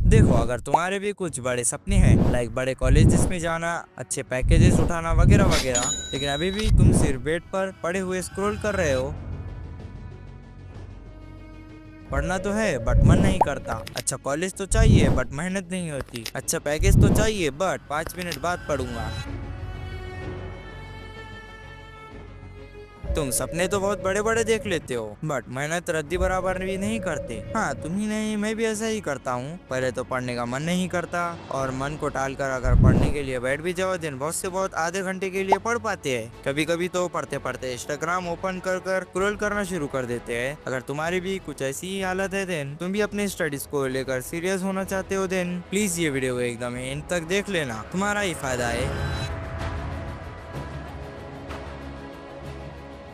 देखो, अगर तुम्हारे भी कुछ बड़े सपने हैं, लाइक बड़े कॉलेजेस में जाना, अच्छे पैकेजेस उठाना वगैरह वगैरह, लेकिन अभी भी तुम सिर्फ बेड पर पड़े हुए स्क्रॉल कर रहे हो। पढ़ना तो है बट मन नहीं करता। अच्छा कॉलेज तो चाहिए बट मेहनत नहीं होती। अच्छा पैकेज तो चाहिए बट 5 मिनट बाद पढ़ूंगा। तुम सपने तो बहुत बड़े बड़े देख लेते हो बट मेहनत रद्दी बराबर भी नहीं करते। हाँ तुम ही नहीं, मैं भी ऐसा ही करता हूँ। पहले तो पढ़ने का मन नहीं करता, और मन को टालकर अगर पढ़ने के लिए बैठ भी जाओ दिन बहुत से बहुत आधे घंटे के लिए पढ़ पाते हैं। कभी कभी तो पढ़ते पढ़ते इंस्टाग्राम ओपन कर कर स्क्रॉल करना शुरू कर देते हैं। अगर तुम्हारी भी कुछ ऐसी ही हालत है देन तुम भी अपने स्टडीज को लेकर सीरियस होना चाहते हो देन प्लीज ये वीडियो एकदम एंड तक देख लेना, तुम्हारा ही फायदा है।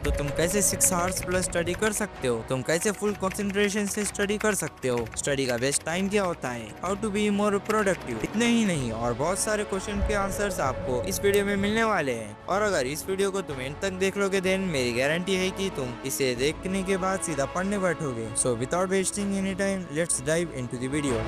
तो तुम कैसे 6 आवर्स प्लस स्टडी कर सकते हो, तुम कैसे फुल कंसंट्रेशन से स्टडी कर सकते हो, स्टडी का बेस्ट टाइम क्या होता है, how to be more productive, इतने ही नहीं और बहुत सारे क्वेश्चन के आंसर्स आपको इस वीडियो में मिलने वाले हैं। और अगर इस वीडियो को तुम एंड तक देख लोगे देन मेरी गारंटी है कि तुम इसे देखने के बाद सीधा पढ़ने बैठोगे। So without wasting any time let's dive into the video.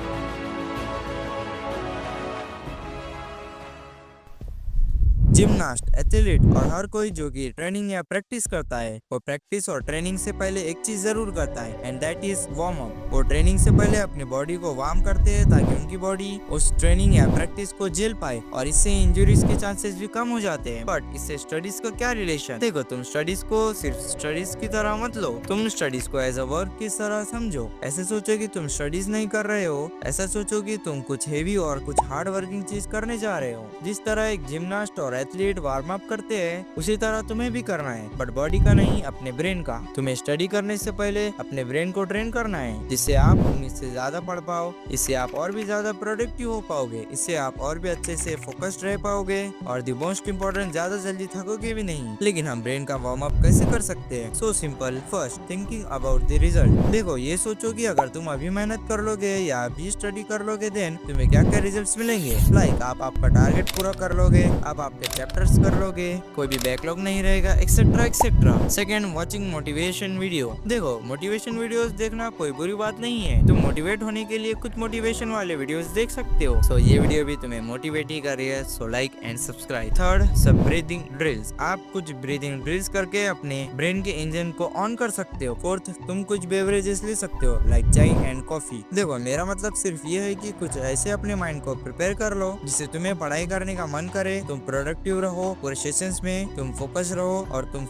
Gymnast, athlete और हर कोई जो कि ट्रेनिंग या प्रैक्टिस करता है वो प्रैक्टिस और ट्रेनिंग से पहले एक चीज जरूर करता है and that is warm up. वो ट्रेनिंग से पहले अपनी बॉडी को वार्म करते हैं ताकि उनकी बॉडी उस ट्रेनिंग या प्रैक्टिस को झेल पाए, और इससे इंजरीज के चांसेस भी कम हो जाते हैं। बट इससे स्टडीज का क्या रिलेशन? देखो, तुम स्टडीज को सिर्फ स्टडीज की तरह मत लो, तुम स्टडीज को एज अ वर्क की तरह समझो। ऐसे सोचो कि तुम स्टडीज नहीं कर रहे हो, ऐसा सोचो कि तुम कुछ हेवी और कुछ हार्ड वर्किंग चीज करने जा रहे हो। जिस तरह एक जिमनास्ट और एथलीट वार्म अप करते हैं उसी तरह तुम्हें भी करना है, बट बॉडी का नहीं, अपने ब्रेन का। तुम्हें स्टडी करने से पहले अपने ब्रेन को ट्रेन करना है जिससे आप उम्मीद से ज्यादा पढ़ पाओ। इससे आप और भी ज्यादा प्रोडक्टिव हो पाओगे, इससे आप और भी अच्छे से फोकस्ड रह पाओगे, और द मोस्ट इम्पोर्टेंट ज्यादा जल्दी थकोगे भी नहीं। लेकिन हम ब्रेन का वार्म अप कैसे कर सकते हैं? So simple, first thinking about the result. देखो, ये सोचो कि अगर तुम अभी मेहनत कर लोगे या अभी स्टडी कर लोगे देन तुम्हें क्या क्या रिजल्ट्स मिलेंगे। लाइक आप आपका टारगेट पूरा कर लोगे, आप आपके चैप्टर्स कर लोगे, कोई भी बैकलॉग नहीं रहेगा, etcetera etcetera. Second, watching motivation video. देखो, मोटिवेशन वीडियोस देखना कोई बुरी बात नहीं है, तुम मोटिवेट होने के लिए कुछ मोटिवेशन वाले वीडियोस देख सकते हो। सो ये वीडियो भी तुम्हें मोटिवेट ही कर रही है, so like and subscribe. Third, सब ब्रीदिंग ड्रिल्स। आप कुछ ब्रीदिंग ड्रिल्स करके अपने ब्रेन के इंजन को ऑन कर सकते हो। फोर्थ, तुम कुछ बेवरेजेस ले सकते हो लाइक चाय एंड कॉफी। देखो, मेरा मतलब सिर्फ ये है कि कुछ ऐसे अपने माइंड को प्रिपेयर कर लो जिससे तुम्हें पढ़ाई करने का मन करे, तुम प्रोडक्टिव रहो पूरे सेशंस में, तुम फोकस रहो और तुम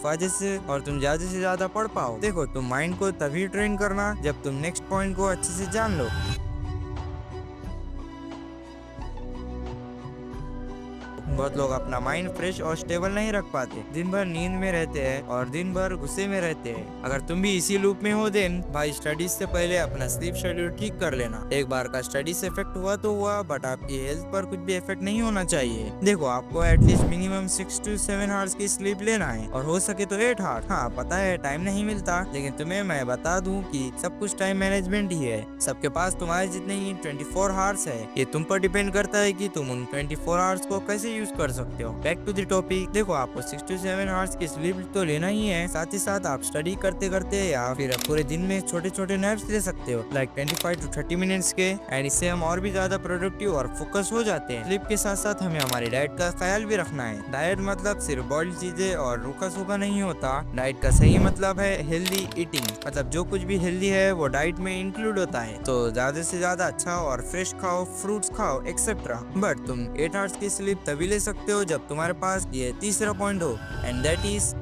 ज्यादा से ज्यादा पढ़ पाओ। देखो, तुम माइंड को तभी ट्रेन करना जब तुम नेक्स्ट पॉइंट को अच्छे से जान लो। बहुत लोग अपना माइंड फ्रेश और स्टेबल नहीं रख पाते, दिन भर नींद में रहते हैं और दिन भर गुस्से में रहते हैं। अगर तुम भी इसी लूप में हो देन भाई स्टडीज से पहले अपना स्लीप शेड्यूल ठीक कर लेना। एक बार का स्टडी से इफेक्ट हुआ तो हुआ, बट आपकी हेल्थ पर कुछ भी इफेक्ट नहीं होना चाहिए। देखो, आपको एटलीस्ट मिनिमम 6 to 7 आवर्स की स्लीप लेना है और हो सके तो 8 आवर्स। हाँ पता है टाइम नहीं मिलता, लेकिन तुम्हें मैं बता दूं कि सब कुछ टाइम मैनेजमेंट ही है। सबके पास तुम्हारे जितने ही 24 आवर्स है, ये तुम पर डिपेंड करता है कि तुम उन 24 आवर्स को कैसे यूज कर सकते हो। Back to the topic. देखो, आपको 6 to 7 आवर्स की स्लीप तो लेना ही है, साथ ही साथ आप स्टडी करते करते या फिर पूरे दिन में छोटे छोटे नैप्स ले सकते हो लाइक 25 to 30 मिनट्स के, एंड इससे हम और भी ज्यादा प्रोडक्टिव और फोकस हो जाते हैं। स्लीप के साथ साथ हमें हमारी डाइट का ख्याल भी रखना है। डाइट मतलब सिर्फ बॉइल्ड चीजें और रूखा सूखा नहीं होता। डाइट का सही मतलब है हेल्दी ईटिंग, मतलब जो कुछ भी हेल्दी है वो डाइट में इंक्लूड होता है। तो ज्यादा से ज्यादा अच्छा और फ्रेश खाओ, फ्रूट्स खाओ एक्सेट्रा। बट तुम 8 आवर्स की स्लीप तभी ले सकते हो जब तुम्हारे पास ये तीसरा पॉइंट हो, एंड दैट इज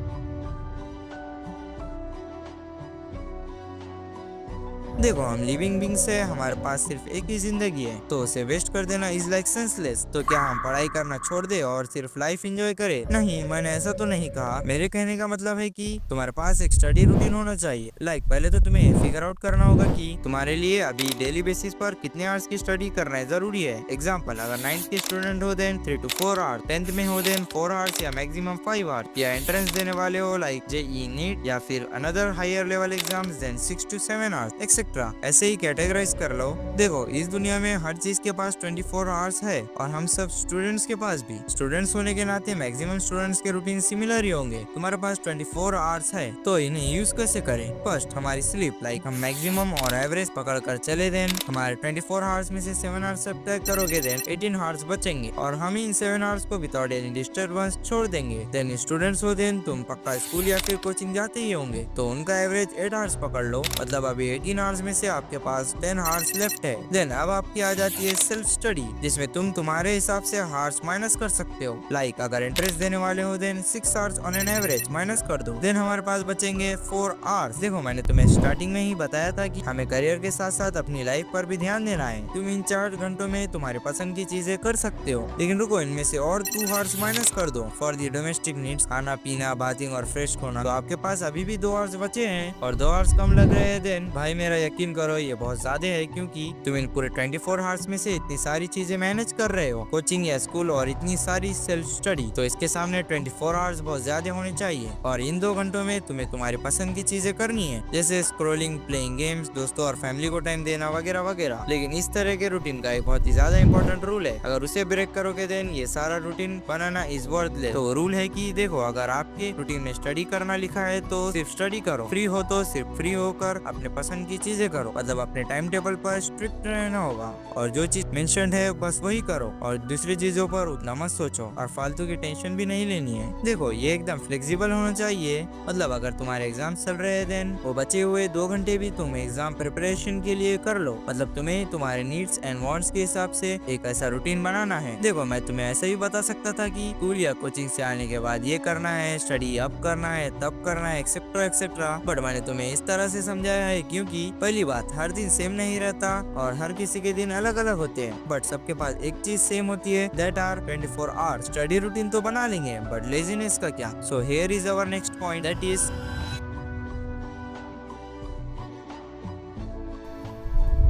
देखो, हम लिविंग बींग्स है, हमारे पास सिर्फ एक ही जिंदगी है, तो उसे वेस्ट कर देना इज लाइक सेंसलेस। तो क्या हम पढ़ाई करना छोड़ दे और सिर्फ लाइफ एंजॉय करें? नहीं, मैंने ऐसा तो नहीं कहा। मेरे कहने का मतलब है कि तुम्हारे पास एक स्टडी रूटीन होना चाहिए। लाइक पहले तो तुम्हें फिगर आउट करना होगा कि तुम्हारे लिए अभी डेली बेसिस पर कितने आवर्स की स्टडी करना है जरूरी है। एग्जाम्पल, अगर 9th के स्टूडेंट हो देन 3 to 4 आवर्स, 10th में हो देन 4 आवर्स या मैक्सिमम 5 आवर्स, या एंट्रेंस देने वाले हो लाइक जेई नीट या फिर another higher level exams then 6 to 7 hours etcetera. Etcetera ऐसे ही कैटेगराइज कर लो। देखो इस दुनिया में हर चीज के पास 24 आवर्स है और हम सब स्टूडेंट्स के पास भी। स्टूडेंट्स होने के नाते मैक्सिमम स्टूडेंट्स के रूटीन सिमिलर ही होंगे। तुम्हारे पास 24 आवर्स है तो इन्हें यूज कैसे करें? फर्स्ट हमारी स्लीप, लाइक हम मैक्सिमम और एवरेज पकड़ कर चले, देन हमारे 24 आवर्स में से 7 आवर्स सब्ट्रैक्ट करोगे, देन 18 आवर्स बचेंगे और हम इन 7 आवर्स को विदाउट एनी डिस्टर्बेंस छोड़ देंगे। देन स्टूडेंट्स हो, देन तुम पक्का स्कूल या फिर कोचिंग जाते ही होंगे तो उनका एवरेज 8 आवर्स पकड़ लो, मतलब अभी 18 आवर्स में से आपके पास 10 आवर्स लेफ्ट है। देन अब आपकी आ जाती है सेल्फ स्टडी, जिसमें तुम तुम्हारे हिसाब से आवर्स माइनस कर सकते हो। लाइक अगर इंटरेस्ट देने वाले हो then 6 hours on an average minus कर दो, देन हमारे पास बचेंगे 4 आवर्स। देखो मैंने तुम्हें स्टार्टिंग में ही बताया था कि हमें करियर के साथ साथ अपनी लाइफ पर भी ध्यान देना है। तुम इन 4 घंटों में तुम्हारे पसंद की चीजें कर सकते हो, लेकिन रुको इनमें से और 2 आवर्स माइनस कर दो फॉर दी डोमेस्टिक नीड्स, खाना पीना, बाथिंग और फ्रेश होना। तो आपके पास अभी भी 2 आवर्स बचे हैं और 2 आवर्स कम लग रहे हैं। देन भाई मेरा यकीन करो ये बहुत ज्यादा है, क्योंकि तुम इन पूरे 24 आवर्स में से इतनी सारी चीजें मैनेज कर रहे हो, कोचिंग या स्कूल और इतनी सारी सेल्फ स्टडी, तो इसके सामने 24 आवर्स बहुत ज्यादा होने चाहिए। और इन 2 घंटों में तुम्हें तुम्हारी पसंद की चीजें करनी है, जैसे स्क्रोलिंग, प्लेइंग गेम्स, दोस्तों और फैमिली को टाइम देना वगैरह वगैरह। लेकिन इस तरह के रूटीन का एक बहुत ही ज्यादा इंपॉर्टेंट रूल है, अगर उसे ब्रेक करोगे देन ये सारा रूटीन बनाना इज वर्थलेस। तो रूल है कि देखो अगर आपके रूटीन में स्टडी करना लिखा है तो सिर्फ स्टडी करो, फ्री हो तो सिर्फ फ्री होकर अपने पसंद की चीजें करो, मतलब अपने टाइम टेबल पर स्ट्रिक्ट रहना होगा और जो चीज मेंशन्ड है बस वही करो और दूसरी चीजों पर उतना मत सोचो और फालतू की टेंशन भी नहीं लेनी है। देखो ये एकदम फ्लेक्सिबल होना चाहिए, मतलब अगर तुम्हारे एग्जाम चल रहे हैं देन वो बचे हुए 2 घंटे भी तुम एग्जाम प्रिपरेशन के लिए कर लो, मतलब तुम्हें तुम्हारे नीड्स एंड वांट्स के हिसाब से एक ऐसा रूटीन बनाना है। देखो मैं तुम्हें ऐसे ही बता सकता था कि स्कूल या कोचिंग से आने के बाद ये करना है, स्टडी अब करना है, तब करना है, एक्सेट्रा एक्सेट्रा, बट मैंने तुम्हें इस तरह से समझाया है क्योंकि पहली बात हर दिन सेम नहीं रहता और हर किसी के दिन अलग अलग होते हैं, बट सबके पास एक चीज सेम होती है, that are 24 hours. Study routine तो बना लेंगे बट लेजीनेस का क्या? So here is our next point, that is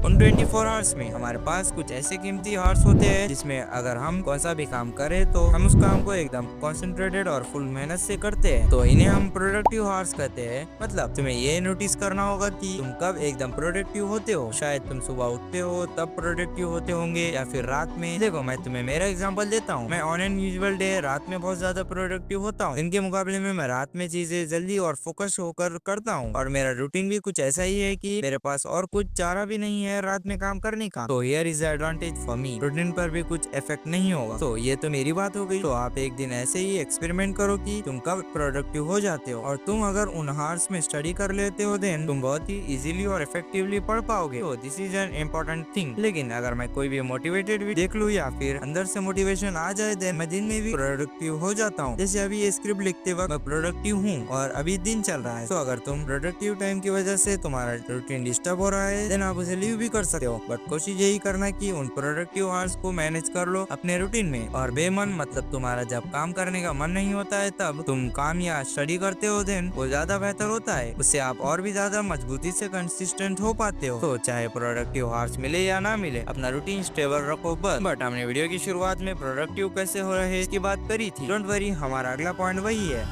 उन 24 आवर्स में हमारे पास कुछ ऐसे कीमती आवर्स होते हैं जिसमें अगर हम कौन सा भी काम करें तो हम उस काम को एकदम कॉन्सेंट्रेटेड और फुल मेहनत से करते हैं, तो इन्हें हम प्रोडक्टिव आवर्स कहते हैं। मतलब तुम्हें ये नोटिस करना होगा कि तुम कब एकदम प्रोडक्टिव होते हो, शायद तुम सुबह उठते हो तब प्रोडक्टिव होते होंगे या फिर रात में। देखो मैं तुम्हें मेरा एग्जाम्पल देता हूँ, मैं ऑन एन यूजुअल डे रात में बहुत ज्यादा प्रोडक्टिव होता हूँ, इनके मुकाबले में मैं रात में चीजें जल्दी और फोकस होकर करता हूँ और मेरा रूटीन भी कुछ ऐसा ही है कि मेरे पास और कुछ चारा भी नहीं है रात में काम करने का। तो here is advantage for me, routine पर भी कुछ इफेक्ट नहीं होगा। तो ये तो मेरी बात हो गई, तो आप एक दिन ऐसे ही एक्सपेरिमेंट करो कि तुम कब प्रोडक्टिव हो जाते हो और तुम अगर उन हार्स में स्टडी कर लेते हो देन तुम बहुत ही इजीली और इफेक्टिवली पढ़ पाओगे। तो this is an important thing. लेकिन अगर मैं कोई भी मोटिवेटेड भी देख लूँ या फिर अंदर से मोटिवेशन आ जाए देन मैं दिन में भी प्रोडक्टिव हो जाता हूँ। जैसे अभी ये स्क्रिप्ट लिखते वक्त मैं प्रोडक्टिव हूँ और अभी दिन चल रहा है, तो अगर तुम प्रोडक्टिव टाइम की वजह से तुम्हारा रूटीन डिस्टर्ब हो रहा है देन आप उसे लीव भी कर सकते हो, बट कोशिश यही करना कि उन प्रोडक्टिव आवर्स को मैनेज कर लो अपने रूटीन में। और बेमन मतलब तुम्हारा जब काम करने का मन नहीं होता है तब तुम काम या स्टडी करते हो देन वो ज्यादा बेहतर होता है, उससे आप और भी ज्यादा मजबूती से कंसिस्टेंट हो पाते हो। तो चाहे प्रोडक्टिव आवर्स मिले या ना मिले अपना रूटीन स्टेबल रखो बस। बट हमने वीडियो की शुरुआत में प्रोडक्टिव कैसे हो रहे इसकी बात करी थी, डोंट वरी हमारा अगला पॉइंट वही है।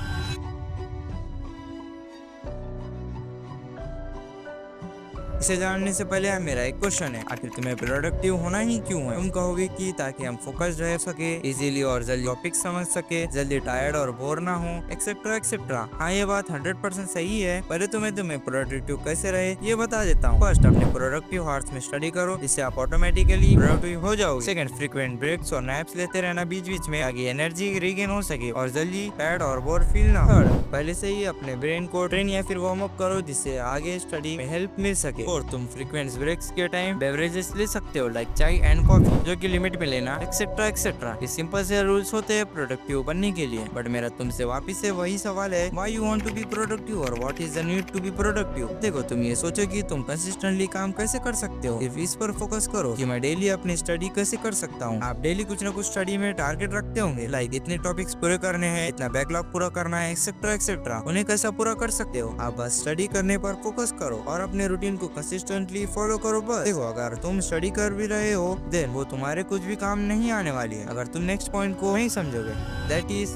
इसे जानने से पहले मेरा एक क्वेश्चन है, आखिर तुम्हें प्रोडक्टिव होना ही क्यों है? तुम कहोगे कि ताकि हम फोकस रह सके, इजीली और जल्दी टॉपिक समझ सके, जल्दी टायर्ड और बोर ना हो, एक्सेट्रा एक्सेट्रा। हाँ ये बात 100% सही है। पहले तुम्हें प्रोडक्टिव कैसे रहे ये बता देता हूँ। फर्स्ट अपने प्रोडक्टिव आवर्स में स्टडी करो, जिससे आप ऑटोमेटिकली प्रोडक्टिव हो जाओगे। सेकंड फ्रीक्वेंट ब्रेक्स और नैप्स लेते रहना बीच बीच में, आगे एनर्जी रिगेन हो सके और जल्दी टायर्ड और बोर फील ना। थर्ड पहले से ही अपने ब्रेन को ट्रेन या फिर वार्म अप करो, जिससे आगे स्टडी में हेल्प मिल सके। और तुम फ्रीक्वेंट ब्रेक्स के टाइम बेवरेजेस ले सकते हो, लाइक चाय एंड कॉफी, जो कि लिमिट में लेना, एक्सेट्रा एक्सेट्रा। ये सिंपल से रूल्स होते हैं प्रोडक्टिव बनने के लिए। बट मेरा तुमसे वापिस से वही सवाल है, why you want to be productive और what is the need to be productive. देखो तुम ये सोचो कि तुम कंसिस्टेंटली काम कैसे कर सकते हो, सिर्फ इस पर फोकस करो कि मैं डेली अपनी स्टडी कैसे कर सकता हूँ। आप डेली कुछ न कुछ स्टडी में टारगेट रखते होंगे, लाइक इतने टॉपिक्स पूरे करने हैं, इतना बैकलॉग पूरा करना है, एक्सेट्रा एक्सेट्रा। उन्हें कैसा पूरा कर सकते हो? आप बस स्टडी करने पर फोकस करो और अपने रूटीन को कंसिस्टेंटली फॉलो करो बस। देखो अगर तुम स्टडी कर भी रहे हो देन वो तुम्हारे कुछ भी काम नहीं आने वाली है अगर तुम नेक्स्ट पॉइंट को नहीं समझोगे, दैट इज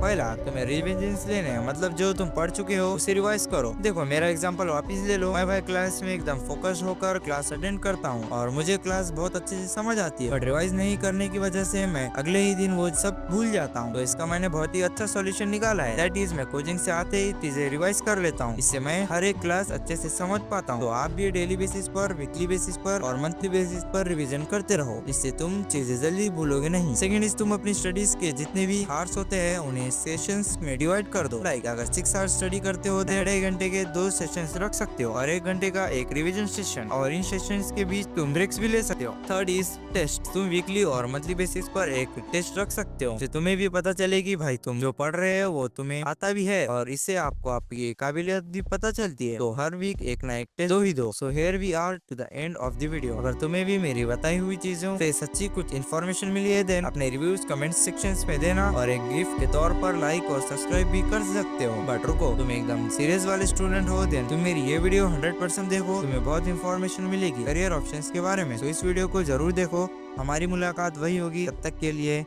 पहला, तुम्हें रिविजन लेने हैं, मतलब जो तुम पढ़ चुके हो उसे रिवाइज करो। देखो मेरा एग्जांपल वापस ले लो। मैं भाई क्लास में एकदम फोकस होकर क्लास अटेंड करता हूँ और मुझे क्लास बहुत अच्छे से समझ आती है, बट रिवाइज नहीं करने की वजह से मैं अगले ही दिन वो सब भूल जाता हूँ। तो इसका मैंने बहुत ही अच्छा सॉल्यूशन निकाला है, दैट इज मैं कोचिंग से आते ही चीजें रिवाइज कर लेता हूँ। इससे मैं हर एक क्लास अच्छे से समझ पाता हूँ। तो आप भी डेली बेसिस पर, वीकली बेसिस पर और मंथली बेसिस पर रिवीजन करते रहो, इससे तुम चीजें जल्दी भूलोगे नहीं। सेकंड इज, तुम अपनी स्टडीज के जितने भी हार्स होते हैं उन्हें सेशंस में डिवाइड कर दो। लाइक अगर 6 आवर्स स्टडी करते हो तो 2.5 घंटे के 2 सेशंस रख सकते हो और 1 घंटे का एक रिवीजन सेशन, और इन सेशंस के बीच तुम ब्रेक्स भी ले सकते हो। Third is test. तुम वीकली और मंथली बेसिस पर एक टेस्ट रख सकते हो, जिससे तुम्हें भी पता चलेगी भाई तुम जो पढ़ रहे हो वो तुम्हें आता भी है, और इससे आपको आपकी काबिलियत भी पता चलती है। तो हर वीक एक ना एक टेस्ट दो ही दो। So here we are to the end of the video. अगर तुम्हें भी मेरी बताई हुई चीजों से सच्ची कुछ इन्फॉर्मेशन मिली है देन अपने रिव्यूज कमेंट सेक्शन में देना, और एक गिफ्ट के तौर पर लाइक और सब्सक्राइब भी कर सकते हो। बट रुको, तुम एकदम सीरियस वाले स्टूडेंट हो देन तुम मेरी ये वीडियो 100% देखो, तुम्हें बहुत इंफॉर्मेशन मिलेगी करियर ऑप्शंस के बारे में। तो इस वीडियो को जरूर देखो। हमारी मुलाकात वही होगी, तब तक के लिए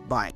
बाय।